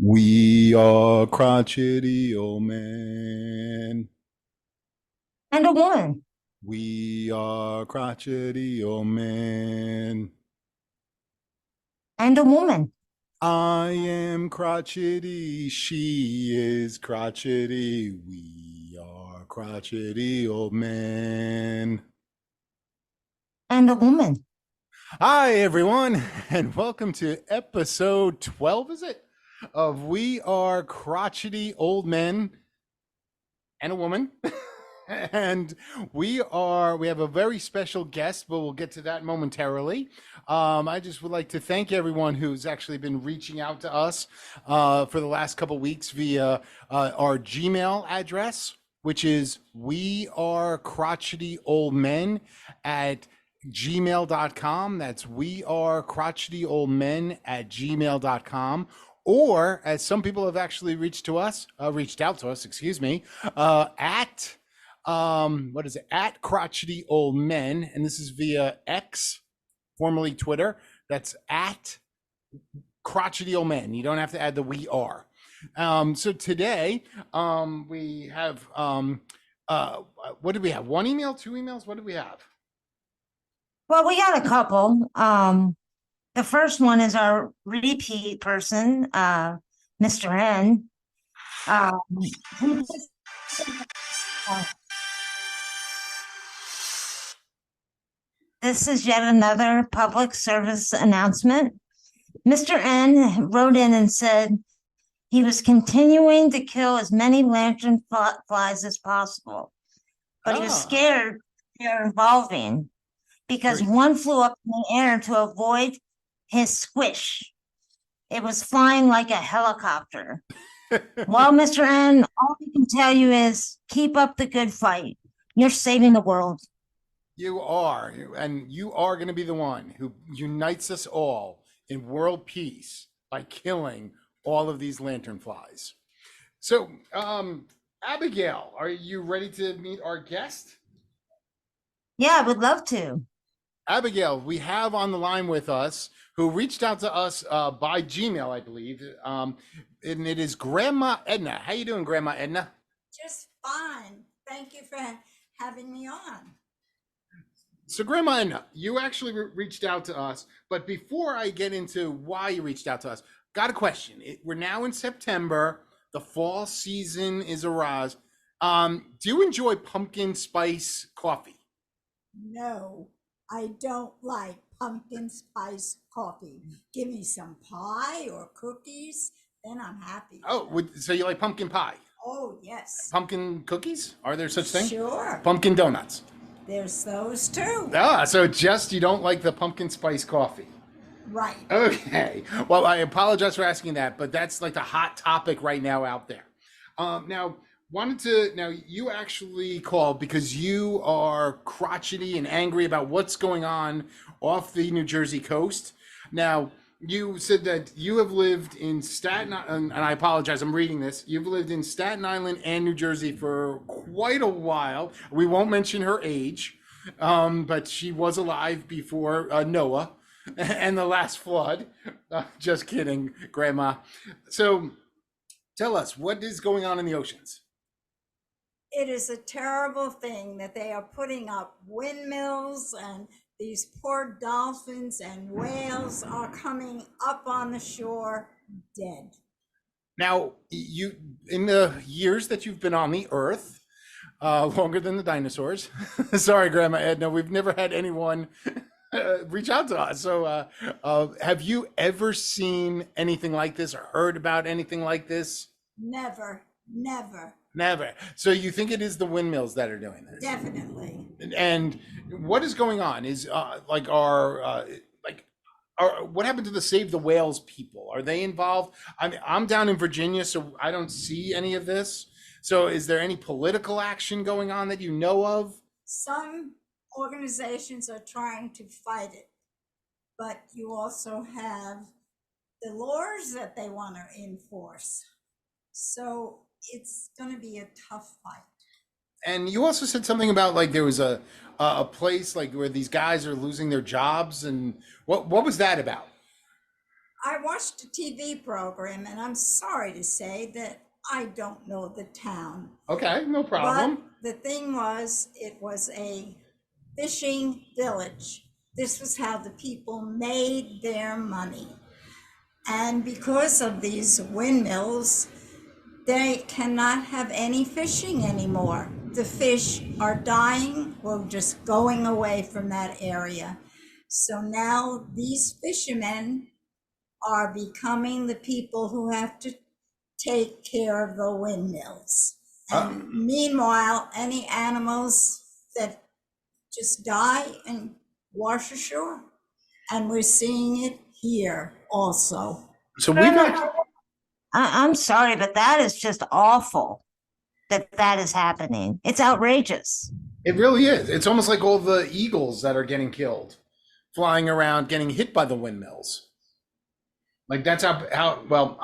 We are crotchety old men. And a woman. We are crotchety old men. And a woman. I am crotchety. She is crotchety. We are crotchety old men. And a woman. Hi, everyone, and welcome to episode 12, is it? Of We Are Crotchety Old Men and a Woman. And we have a very special guest, but we'll get to that momentarily. I just would like to thank everyone who's actually been reaching out to us for the last couple weeks via our Gmail address, which is we are crotchety old men at gmail.com. That's we are crotchety old men at gmail.com. Or as some people have actually reached out to us, excuse me, at what is it, at crotchety old men, and this is via X, formerly Twitter. That's at crotchety old men. You don't have to add the we are. So today we have what did we have, one email, two emails, what did we have? Well, we got a couple. The first one is our repeat person, Mr. N. Um, this is yet another public service announcement. Mr. N wrote in and said he was continuing to kill as many lantern flies as possible, but he was scared they're evolving because Great. one flew up in the air to avoid his squish. It was flying like a helicopter. Well, Mr. N, all I can tell you is keep up the good fight. You're saving the world. You are, and you are going to be the one who unites us all in world peace by killing all of these lantern flies. So, Abigail, are you ready to meet our guest? Yeah, I would love to. Abigail, we have on the line with us who reached out to us by Gmail, I believe, and it is Grandma Edna. How you doing, Grandma Edna? Just fine. Thank you for having me on. So, Grandma Edna, you actually reached out to us, but before I get into why you reached out to us, got a question. We're now in September. The fall season is aroused. Do you enjoy pumpkin spice coffee? No, I don't like pumpkin spice coffee. Give me some pie or cookies, then I'm happy. Oh, so you like pumpkin pie? Oh, yes. Pumpkin cookies? Are there such thing? Sure. Pumpkin donuts? There's those too. Ah, so just you don't like the pumpkin spice coffee. Right. Okay. Well, I apologize for asking that, but that's like the hot topic right now out there. Now you actually called because you are crotchety and angry about what's going on off the New Jersey coast. Now, you said that you have lived in Staten Island, and I apologize, I'm reading this. You've lived in Staten Island and New Jersey for quite a while. We won't mention her age, but she was alive before Noah and the last flood. Just kidding, Grandma. So tell us, what is going on in the oceans? It is a terrible thing that they are putting up windmills and these poor dolphins and whales are coming up on the shore dead. Now, you in the years that you've been on the earth, longer than the dinosaurs. Sorry, Grandma Edna, we've never had anyone reach out to us. So, have you ever seen anything like this or heard about anything like this? Never, never. Never. So you think it is the windmills that are doing this? Definitely. And what is going on? Is what happened to the Save the Whales people? Are they involved? I'm down in Virginia, so I don't see any of this. So is there any political action going on that you know of? Some organizations are trying to fight it, but you also have the laws that they want to enforce. So it's going to be a tough fight. And you also said something about like there was a place like where these guys are losing their jobs, and what was that about? I watched a TV program, and I'm sorry to say that I don't know the town. Okay, no But problem. the thing was, it was a fishing village. This was how the people made their money. And because of these windmills, they cannot have any fishing anymore. The fish are dying or just going away from that area. So now these fishermen are becoming the people who have to take care of the windmills. And meanwhile, any animals that just die and wash ashore. And we're seeing it here also. So we've actually, I'm sorry, but that is just awful that that is happening. It's outrageous. it really is. It's almost like all the eagles that are getting killed, flying around, getting hit by the windmills. Like that's how well,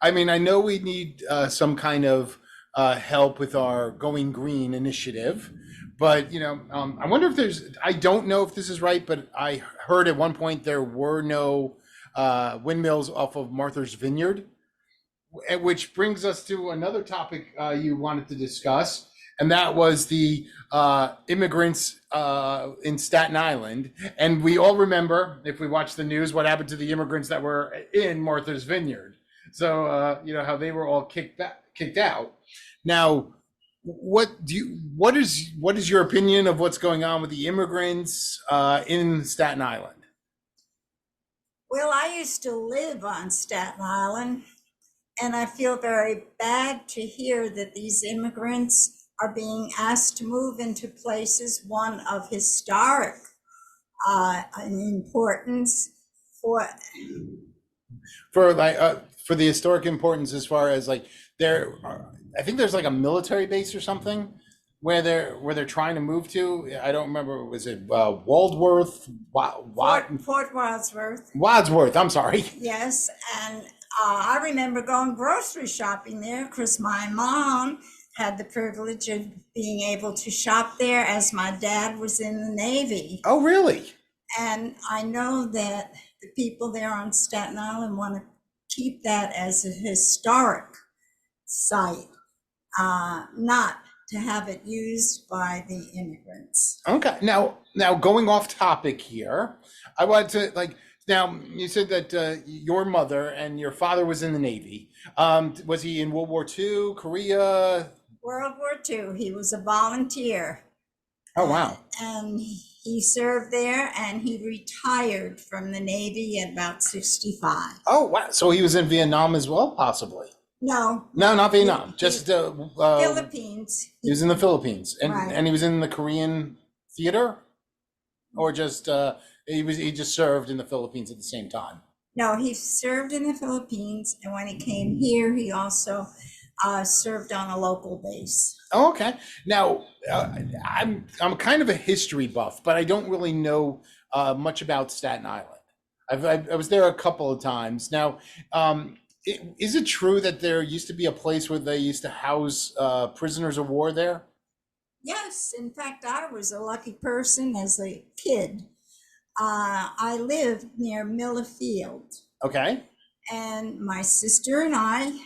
I mean, I know we need some kind of help with our Going Green initiative, but I wonder if I don't know if this is right, but I heard at one point there were no windmills off of Martha's Vineyard, which brings us to another topic you wanted to discuss, and that was the immigrants in Staten Island. And we all remember, if we watch the news, what happened to the immigrants that were in Martha's Vineyard. So how they were all kicked out. Now, what is your opinion of what's going on with the immigrants in Staten Island? Well, I used to live on Staten Island, and I feel very bad to hear that these immigrants are being asked to move into places, one of historic importance for the historic importance, as far as like I think there's like a military base or something where they're trying to move to. I don't remember. Was it Waldworth? Fort Wadsworth. Wadsworth. I'm sorry. Yes, and I remember going grocery shopping there because my mom had the privilege of being able to shop there as my dad was in the Navy. Oh, really? And I know that the people there on Staten Island want to keep that as a historic site, not to have it used by the immigrants. Okay. Now going off topic here, I want to now you said that your mother and your father was in the Navy. Was he in World War II, Korea? World War II. He was a volunteer. Oh, wow. And he served there, and he retired from the Navy at about 65. Oh, wow. So he was in Vietnam as well, possibly? No, not Vietnam. Just Philippines. He was in the Philippines, and Right. and he was in the Korean theater, or just he just served in the Philippines at the same time. No, he served in the Philippines, and when he came here, he also served on a local base. Oh, okay. Now I'm kind of a history buff, but I don't really know much about Staten Island. I was there a couple of times. Now, is it true that there used to be a place where they used to house prisoners of war there? Yes, in fact, I was a lucky person as a kid. I lived near Miller Field, Okay. and my sister and I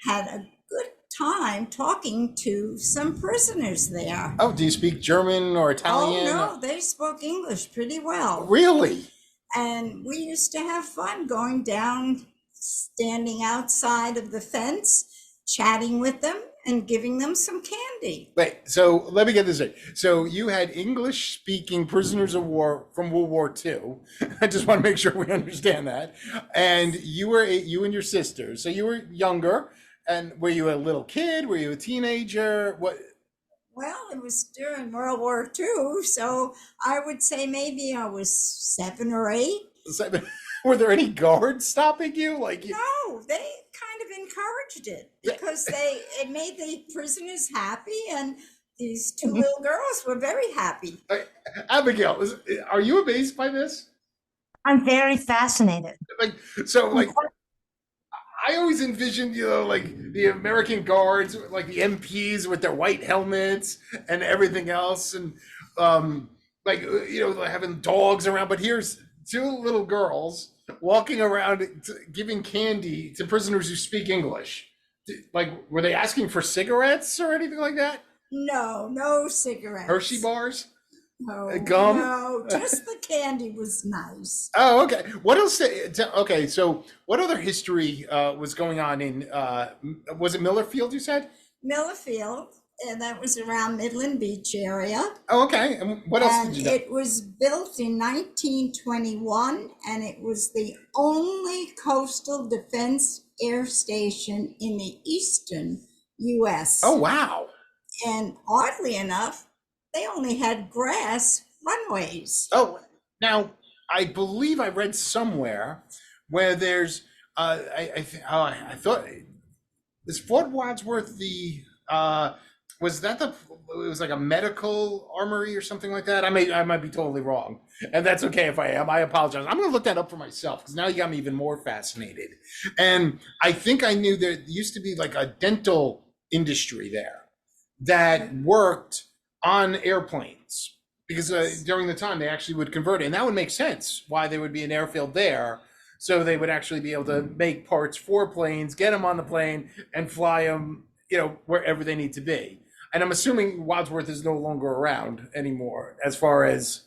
had a good time talking to some prisoners there. Oh, do you speak German or Italian? Oh, no, they spoke English pretty well. Really? And we used to have fun going down, standing outside of the fence, chatting with them and giving them some candy. Wait, so let me get this right. So you had English speaking prisoners of war from World War II. I just want to make sure we understand that. And you and your sister. So you were younger. And were you a little kid? Were you a teenager? What? Well, it was during World War II, so I would say maybe I was 7 or 8. Were there any guards stopping you? No, they kind of encouraged it because it made the prisoners happy, and these two little girls were very happy. Abigail, are you amazed by this? I'm very fascinated. I always envisioned, the American guards, like the MPs with their white helmets and everything else, and having dogs around. But here's two little girls walking around giving candy to prisoners who speak English. Like, were they asking for cigarettes or anything like that? No, no cigarettes. Hershey bars? No, Gum? no, just the candy was nice. Oh, okay. What else? Okay, so what other history was going on in? Was it Millerfield? You said. Millerfield, and that was around Midland Beach area. Oh, okay. And what else And did you know? it was built in 1921, and it was the only coastal defense air station in the eastern U.S. Oh, wow. And oddly enough, they only had grass runways. Oh, now I believe I read somewhere where there's. I thought is Fort Wadsworth the. Was that the? It was like a medical armory or something like that. I might be totally wrong, and that's okay if I am. I apologize. I'm going to look that up for myself because now you got me even more fascinated. And I think I knew there used to be like a dental industry there that worked on airplanes because during the time they actually would convert it, and that would make sense why there would be an airfield there. So they would actually be able to make parts for planes, get them on the plane, and fly them, wherever they need to be. And I'm assuming Wadsworth is no longer around anymore, as far as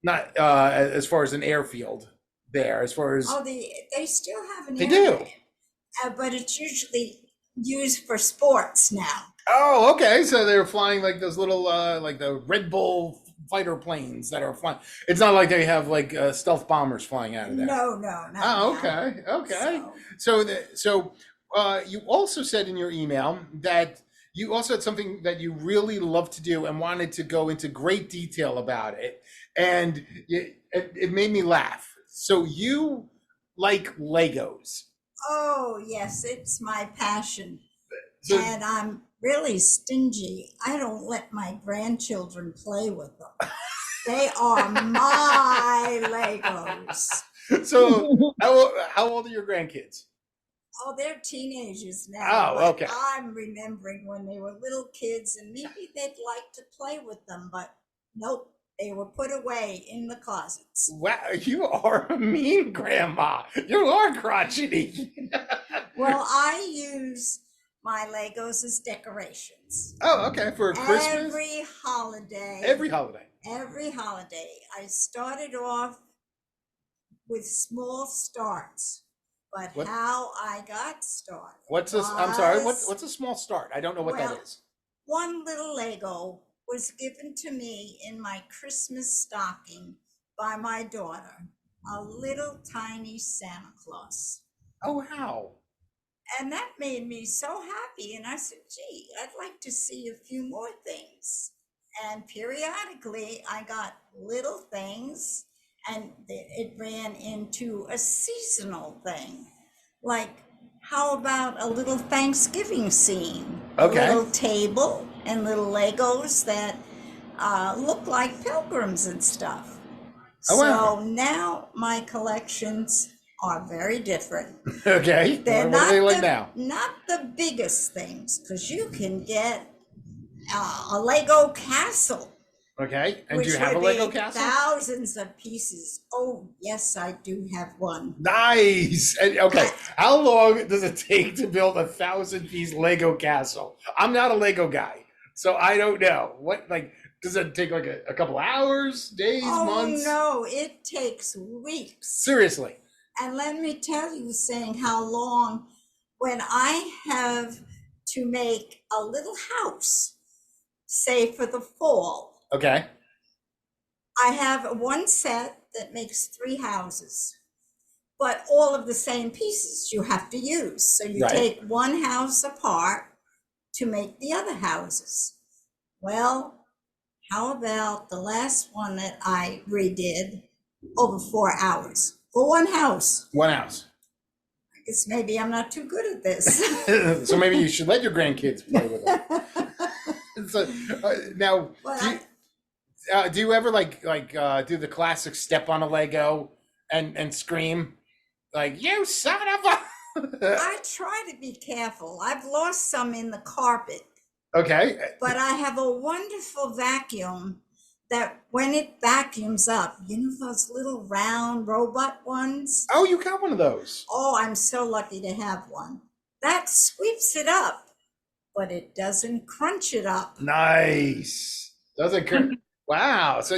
not as far as an airfield there. As far as they still have an they airfield, do, but it's usually used for sports now. Oh, okay. So they're flying like those little like the Red Bull fighter planes that are flying. It's not like they have like stealth bombers flying out of there. No, not Oh, now. okay. So you also said in your email that you also had something that you really love to do and wanted to go into great detail about it, and it made me laugh. So you like Legos? Oh yes, it's my passion. So, And I'm really stingy. I don't let my grandchildren play with them. They are my Legos. so how old are your grandkids? Oh, they're teenagers now. Oh, but okay. I'm remembering when they were little kids and maybe they'd like to play with them, but nope, they were put away in the closets. Wow, you are a mean grandma. You are crotchety. Well, I use my Legos as decorations. Oh, okay. For Christmas? Every holiday. Every holiday. Every holiday. I started off with small starts. But What? how I got started. What's this? I'm sorry. What's a small start? I don't know what that is. One little Lego was given to me in my Christmas stocking by my daughter, a little tiny Santa Claus. Oh, wow. And that made me so happy. And I said, gee, I'd like to see a few more things. And periodically I got little things, and it ran into a seasonal thing. Like, how about a little Thanksgiving scene? Okay. A little table and little Legos that look like pilgrims and stuff. Oh, wow. So now my collections are very different. Okay. They're what are they like now? Not the biggest things, because you can get a Lego castle. Okay. And do you Which have a would Lego be castle? thousands of pieces. Oh, yes, I do have one. Nice. And, okay. How long does it take to build 1,000-piece Lego castle? I'm not a Lego guy, so I don't know. What, like, does it take like a couple hours, days, months? Oh, no, it takes weeks. Seriously. And let me tell you, saying how long, when I have to make a little house, say for the fall. Okay. I have one set that makes 3 houses, but all of the same pieces you have to use. So you Right. take one house apart to make the other houses. Well, how about the last one that I redid over 4 hours for one house? One house. I guess maybe I'm not too good at this. So maybe you should let your grandkids play with them. So now, do you ever like do the classic step on a Lego and scream like, "You son of a"? I try to be careful. I've lost some in the carpet. Okay. But I have a wonderful vacuum that when it vacuums up, you know those little round robot ones? Oh, you got one of those. Oh, I'm so lucky to have one. That sweeps it up, but it doesn't crunch it up. Nice. Doesn't wow. So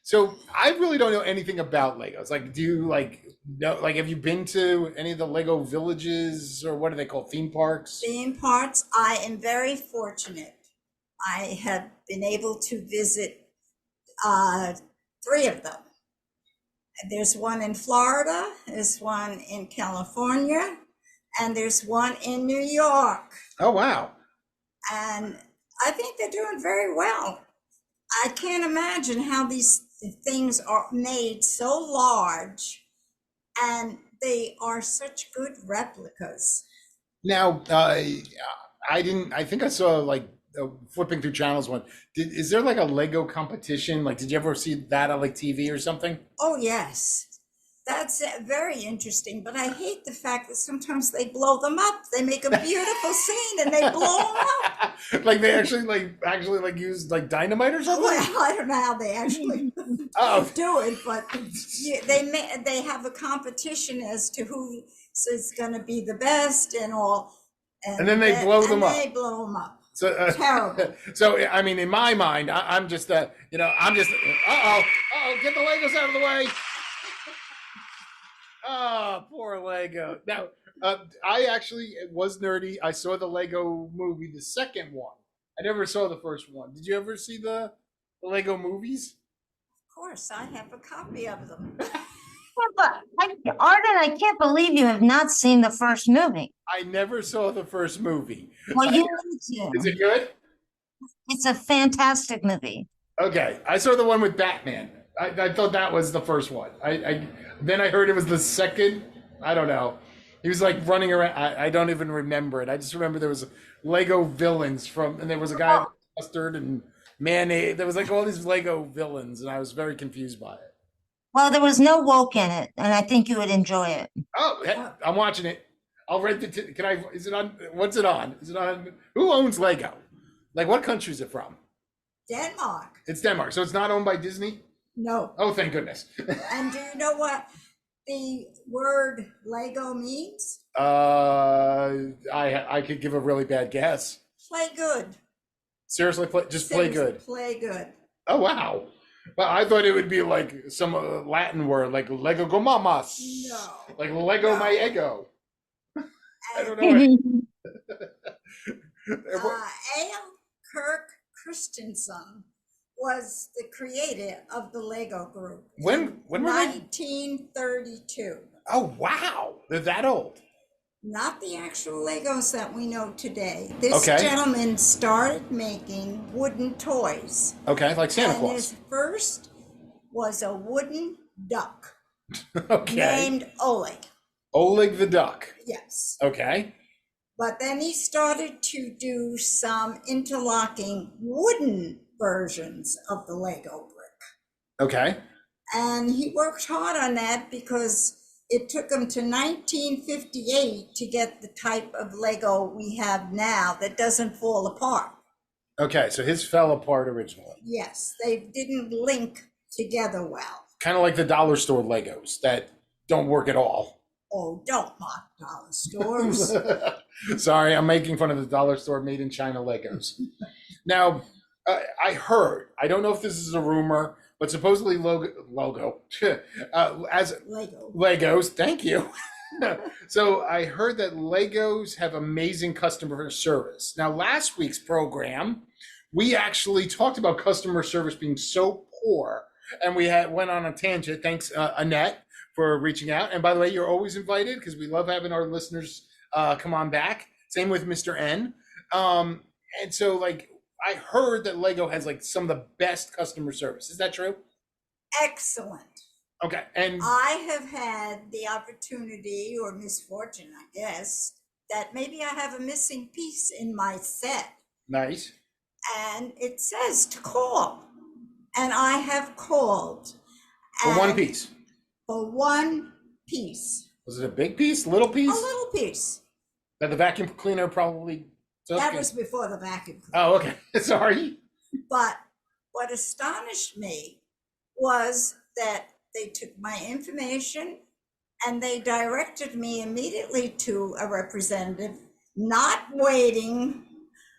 so I really don't know anything about Legos. Like, do you like know, like, have you been to any of the Lego villages, or what are they called? Theme parks? Theme parks, I am very fortunate. I have been able to visit three of them. There's one in Florida, there's one in California, and there's one in New York. Oh, wow. And I think they're doing very well. I can't imagine how these things are made so large, and they are such good replicas. Now, I think I saw, like, flipping through channels one. Is there like a Lego competition? Like, did you ever see that on like TV or something? Oh, yes. That's very interesting, but I hate the fact that sometimes they blow them up. They make a beautiful scene and they blow them up. Like they actually like use like dynamite or something? Well, I don't know how they actually Oh, do it, but they have a competition as to who is going to be the best and all. and then they blow them up. They blow them up. So, Terrible. So I mean, in my mind, I'm just I'm just get the Legos out of the way. Oh, poor Lego. Now, I actually was nerdy. I saw the Lego movie, the second one. I never saw the first one. Did you ever see the Lego movies? Of course, I have a copy of them. But Arden, I can't believe you have not seen the first movie. I never saw the first movie. Well, you need Is to. it good? It's a fantastic movie. Okay, I saw the one with Batman. I thought that was the first one. Then I heard it was the second. I don't know. He was like running around. I don't even remember it. I just remember there was Lego villains and there was a guy with mustard and mayonnaise. There was like all these Lego villains, and I was very confused by it. Well, there was no woke in it, and I think you would enjoy it. Oh, hey, I'm watching it. I'll rent it. Can I? Is it on? What's it on? Is it on? Who owns Lego? Like, what country is it from? Denmark. It's Denmark, so it's not owned by Disney. No. Oh, thank goodness. And do you know what the word Lego means? I could give a really bad guess. Play good. Seriously, play good. Play good. Oh, wow. Well, I thought it would be like some Latin word, like Lego gomamas. No. Like Lego No. my ego. I don't And, know. A.L. Kirk Christensen was the creator of the Lego group. When were they? 1932. Oh, wow. They're that old. Not the actual Legos that we know today. This Okay. gentleman started making wooden toys. Okay, like Santa And Claus. his first was a wooden duck Okay. named Oleg. Oleg the Duck. Yes. Okay. But then he started to do some interlocking wooden versions of the Lego brick. Okay. And he worked hard on that because it took him to 1958 to get the type of Lego we have now that doesn't fall apart. Okay, so his fell apart originally. Yes, they didn't link together well. Kind of like the dollar store Legos that don't work at all. Oh, don't mock dollar stores. Sorry, I'm making fun of the dollar store made in China Legos. Now, I heard, I don't know if this is a rumor, but supposedly as Lego. Legos, thank you. So I heard that Legos have amazing customer service. Now, last week's program, we actually talked about customer service being so poor, and we went on a tangent. Thanks, Annette, for reaching out. And by the way, you're always invited because we love having our listeners come on back. Same with Mr. N. And so, like, I heard that Lego has like some of the best customer service. Is that true? Excellent. Okay. And I have had the opportunity or misfortune, I guess, that maybe I have a missing piece in my set nice. and it says to call. And I have called. For one and piece. For one piece. Was it a big piece, little A piece? little piece. That the vacuum cleaner probably took? That was before the vacuum cleaner. Oh, okay. Sorry. But what astonished me was that they took my information and they directed me immediately to a representative, not waiting.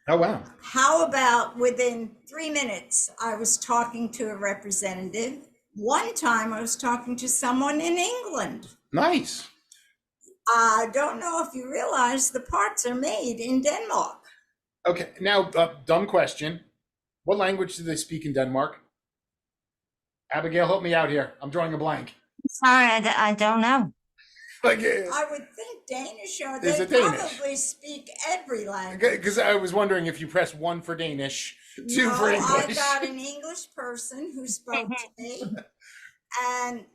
Oh, wow. How about within 3 minutes, I was talking to a representative. One time I was talking to someone in England. Nice. I don't know if you realize the parts are made in Denmark. Okay. Now, dumb question. What language do they speak in Denmark? Abigail, help me out here. I'm drawing a blank. Sorry, I don't know. Like, I would think Danish, or Is they it Danish? probably speak every language. because I was wondering if you press 1 for Danish, 2 for I English. got an English person who spoke to me, and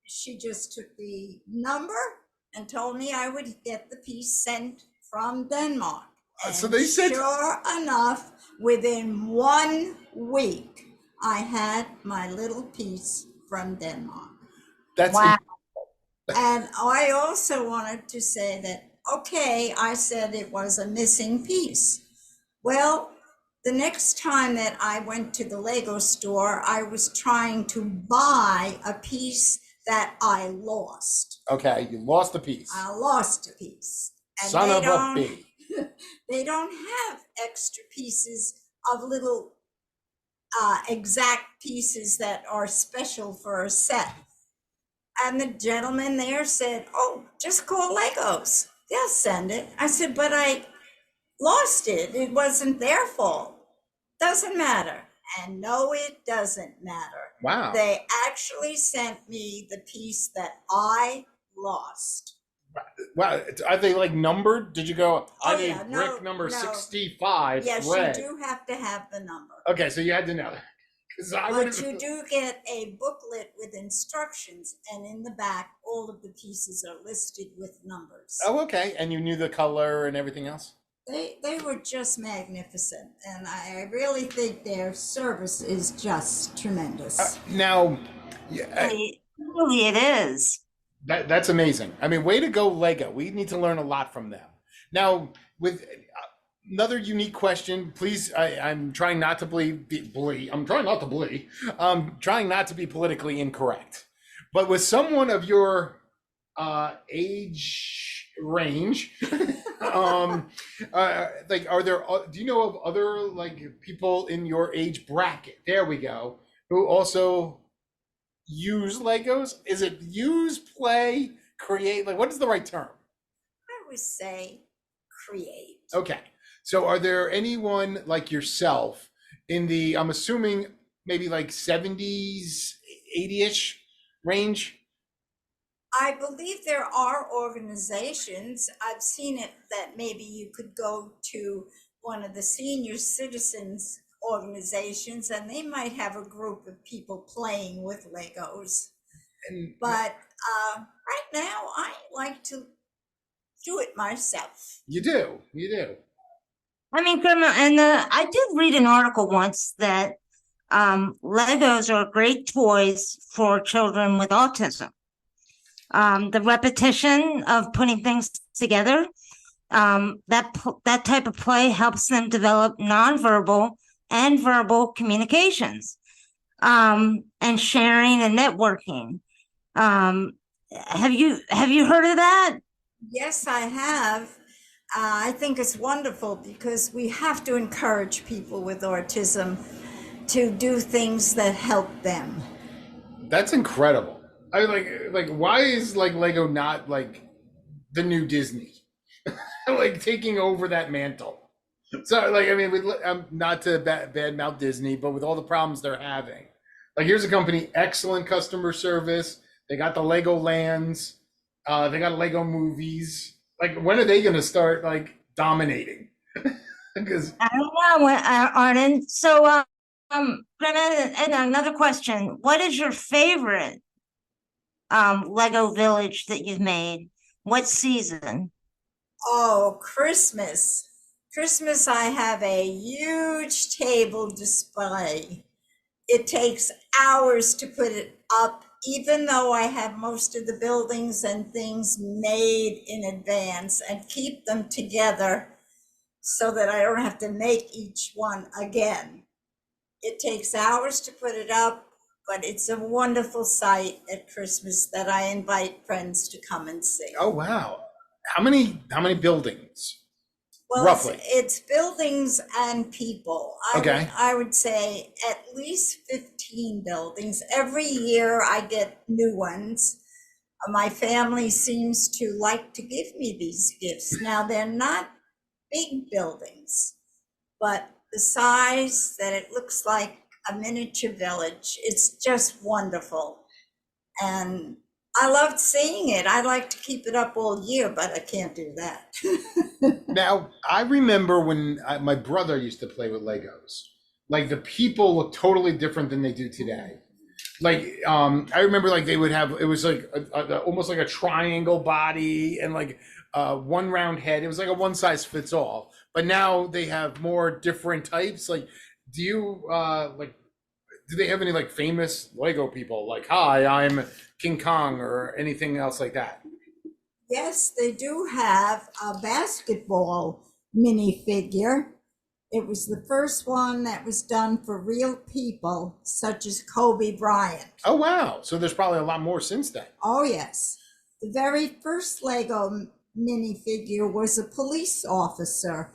she just took the number and told me I would get the piece sent from Denmark. So And they said, sure enough, within 1 week, I had my little piece from Denmark. that's Wow. And I also wanted to say that, okay, I said it was a missing piece. Well, the next time that I went to the Lego store, I was trying to buy a piece that I lost. okay. You lost the piece. I lost a piece. And Son they of a don't, b. they don't have extra pieces of little exact pieces that are special for a set. And the gentleman there said, oh, just call Legos. They'll send it. I said, but I lost it. It wasn't their fault. Doesn't matter. And no, it doesn't matter. Wow. They actually sent me the piece that I lost. Wow. Are they like numbered? Did you go, I Oh, need yeah, brick no, number no. 65 Yes, red? you do have to have the number. Okay, so you had to know that. 'Cause I But would've- you do get a booklet with instructions, and in the back, all of the pieces are listed with numbers. Oh, okay. And you knew the color and everything else? They were just magnificent, and I really think their service is just tremendous. Now, yeah, Really, it is. that's amazing. I mean, way to go, Lego. We need to learn a lot from them. Now, with another unique question, please. I'm trying not to I'm trying not to trying not to be politically incorrect. But with someone of your age range, like, are there? Do you know of other like people in your age bracket? There we go. Who also use Legos? Is it use, play, create? Like, what is the right term? I would say create. Okay. So are there anyone like yourself in the, I'm assuming maybe like 70s, 80-ish range? I believe there are organizations. I've seen it that maybe you could go to one of the senior citizens organizations and they might have a group of people playing with Legos. And But right now, I like to do it myself. you do. I mean, Grandma, and I did read an article once that Legos are great toys for children with autism. The repetition of putting things together, that type of play helps them develop nonverbal and verbal communications, and sharing and networking. Have you heard of that? Yes, I have. I think it's wonderful because we have to encourage people with autism to do things that help them. That's incredible. I like why is like Lego not like the new Disney? Like taking over that mantle. So like I mean, not to badmouth Disney, but with all the problems they're having, like here's a company, excellent customer service. They got the Lego lands, they got Lego movies. Like when are they going to start like dominating? Because I don't know, Arden. So, Grandma, and another question: what is your favorite Lego village that you've made? What season? Oh, Christmas. Christmas, I have a huge table display. It takes hours to put it up, even though I have most of the buildings and things made in advance and keep them together so that I don't have to make each one again. It takes hours to put it up, but it's a wonderful sight at Christmas that I invite friends to come and see. Oh wow. How many buildings? Well, Roughly. it's buildings and people. Okay. I would say at least 15 buildings. Every year I get new ones. My family seems to like to give me these gifts. Now, they're not big buildings, but the size that it looks like a miniature village, it's just wonderful. And I loved seeing it. I like to keep it up all year, but I can't do that. Now, I remember when my brother used to play with Legos. Like the people look totally different than they do today. Like I remember like they would have it was like almost like a triangle body and like one round head. It was like a one size fits all. But now they have more different types. Like, do you like do they have any like famous Lego people? Like, hi, I'm King Kong or anything else like that? Yes, they do have a basketball minifigure. It was the first one that was done for real people, such as Kobe Bryant. Oh wow! So there's probably a lot more since then. Oh, yes. The very first Lego minifigure was a police officer,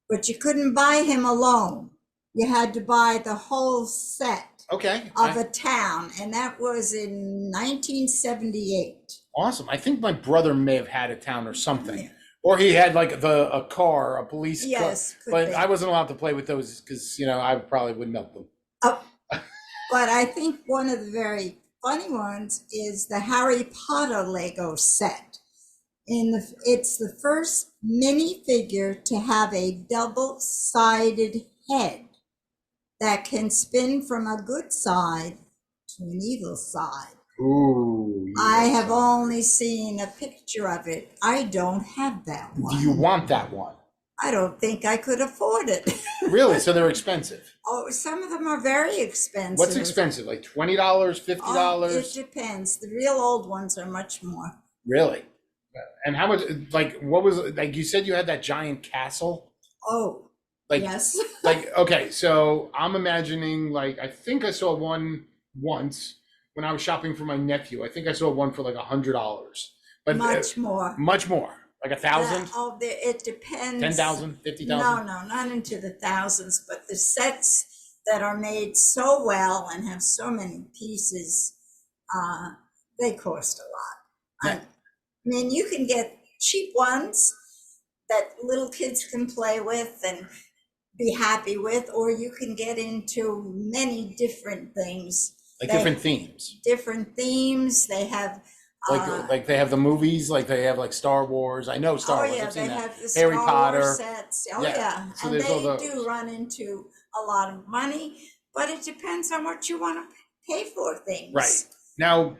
but you couldn't buy him alone. You had to buy the whole set Okay. of a town, and that was in 1978. Awesome. I think my brother may have had a town or something. Yeah. Or he had like a car, a police Yes, car. could But be. I wasn't allowed to play with those because, I probably would melt them. But I think one of the very funny ones is the Harry Potter Lego set. It's the first minifigure to have a double-sided head that can spin from a good side to an evil side. Ooh. I have only seen a picture of it. I don't have that Do one. you want that one? I don't think I could afford it. Really? So they're expensive. Oh, some of them are very expensive. What's expensive? Like $20, $50? Oh, it depends. The real old ones are much more. Really? And how much, like, what was, like, you said you had that giant castle? Oh, Like, yes. like, okay, so I'm imagining, like, I think I saw one once when I was shopping for my nephew. I think I saw one for like $100, but Much more. much more, like 1,000, It depends. 10,000, 50,000. No, not into the thousands, but the sets that are made so well and have so many pieces, they cost a lot. Yeah. I mean, you can get cheap ones that little kids can play with and be happy with, or you can get into many different things. Like different themes. Different themes. They have Like they have the movies, like they have like Star Wars. I know Star Wars. yeah, I've seen they that. have the Harry Star Potter. Wars sets. Oh Yeah. yeah, So and there's all they those. do run into a lot of money, but it depends on what you want to pay for things. Right. Now,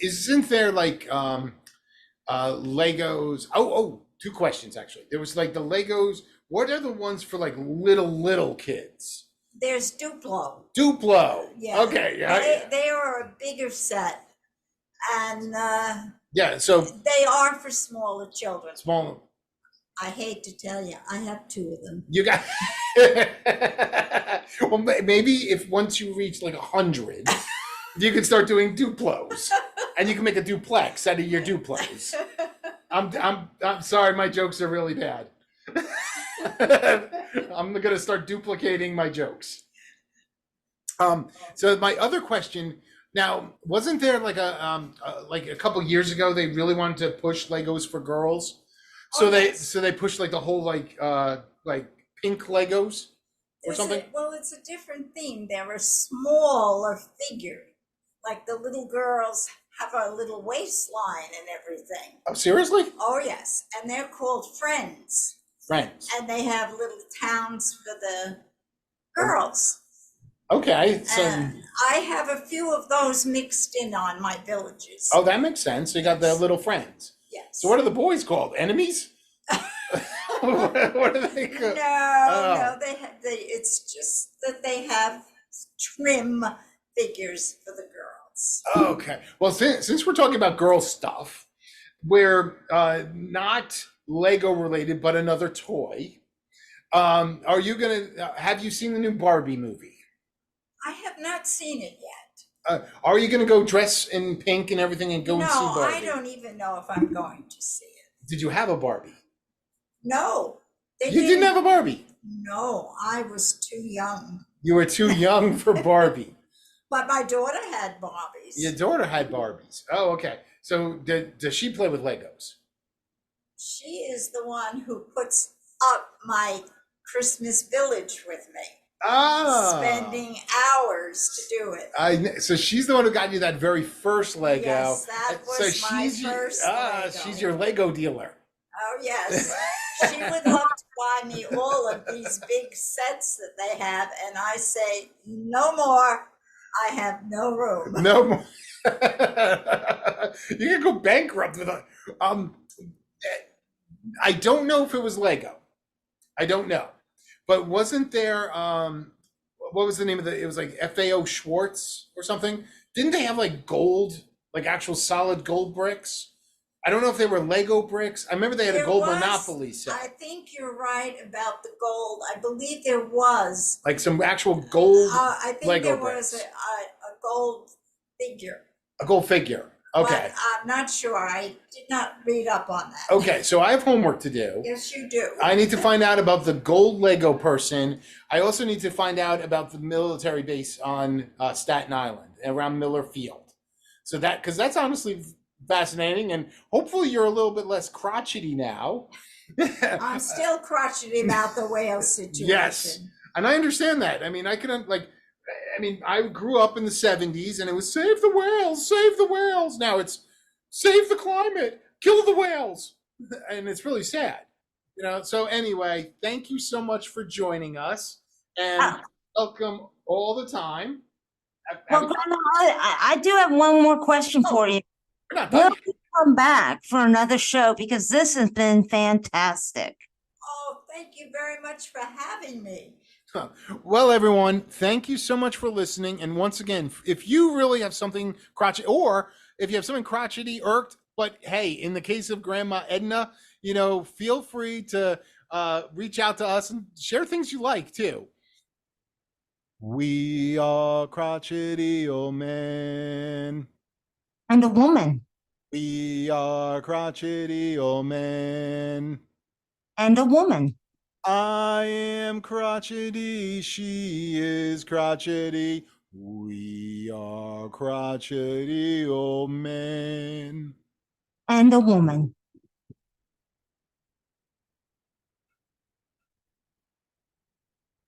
isn't there like Legos? Two questions actually. There was like the Legos. What are the ones for like little kids? There's Duplo. Duplo. Yeah. Okay. Yeah. They are a bigger set, and Yeah. So they are for smaller children. small. I hate to tell you, I have two of them. You got. Well, maybe if once you reach like 100, you can start doing Duplos, and you can make a duplex out of your Duplos. I'm sorry, my jokes are really bad. I'm gonna start duplicating my jokes. So my other question now, wasn't there like a couple years ago they really wanted to push Legos for girls? So Oh, they yes. pushed like the whole like pink Legos or something? It's a different theme. They're a smaller figure. Like the little girls have a little waistline and everything. Oh, seriously? Oh, yes. And they're called Friends. Friends. And they have little towns for the girls. Okay. So And I have a few of those mixed in on my villages. oh, that makes sense. So you got the little friends. Yes. So what are the boys called? Enemies? What are they called? No, it's just that they have trim figures for the girls. Okay. Well, since we're talking about girl stuff, we're not Lego related, but another toy. Are you gonna have you seen the new Barbie movie? I have not seen it yet. Are you going to go dress in pink and everything and go and see No, Barbie? I don't even know if I'm going to see it. Did you have a Barbie? No, they You didn't have a Barbie. No, I was too young. You were too young for Barbie. But my daughter had Barbies. Your daughter had Barbies. Oh, okay. So does she play with Legos? She is the one who puts up my Christmas village with me. Ah, Spending hours to do it. So she's the one who got you that very first Lego. Yes, that was my first Lego. She's your Lego dealer. Oh, yes. She would love to buy me all of these big sets that they have, and I say, no more. I have no room. No more. You can go bankrupt with a. I don't know if it was Lego. I don't know, but wasn't there? What was the name of it was like FAO Schwartz or something? Didn't they have like gold, like actual solid gold bricks? I don't know if they were Lego bricks. I remember they had a gold Monopoly set. I think you're right about the gold. I believe there was. Like some actual gold I think Lego there bricks. was a gold figure. A gold figure. Okay. But I'm not sure. I did not read up on that. Okay, so I have homework to do. Yes, you do. I need to find out about the gold Lego person. I also need to find out about the military base on Staten Island, around Miller Field. So because that's honestly fascinating, and hopefully you're a little bit less crotchety now. I'm still crotchety about the whale situation. Yes, and I understand that. I mean, I grew up in the 70s, and it was save the whales, save the whales. Now it's save the climate, kill the whales, and it's really sad, So anyway, thank you so much for joining us, and welcome all the time. Well, Grandma, I do have one more question for you. We're not done Will you come back for another show? Because this has been fantastic. Oh, thank you very much for having me. Well, everyone, thank you so much for listening. And once again, if you really have something crotchety, or if you have something crotchety, irked, but hey, in the case of Grandma Edna, feel free to reach out to us and share things you like too. We are crotchety old men. And a woman. We are crotchety old men. And a woman. I am crotchety, she is crotchety, we are crotchety old men. And a woman.